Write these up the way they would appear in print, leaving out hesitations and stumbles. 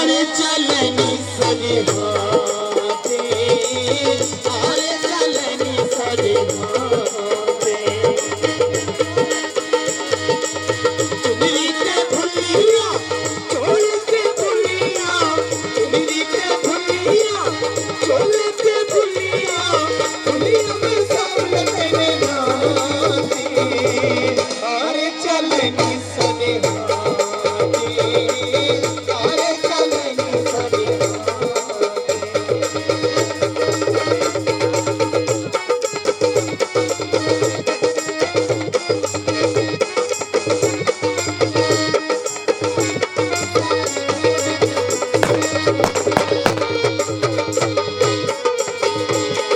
चलनी सजवाते और चलनी सजवाते चुनरी के फुलिया चोल के फुलिया चुनरी के फुलिया चोल के फुलिया फुलिया में सब तेरे नाते और चलनी सजवाते और चलनी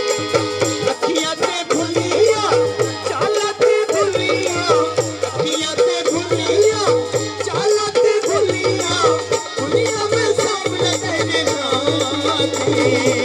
अखियाँ ते भुलिया चालते भुलिया अखियाँ ते भुलिया चालते भुलिया भुलिया में सब तेरे नाते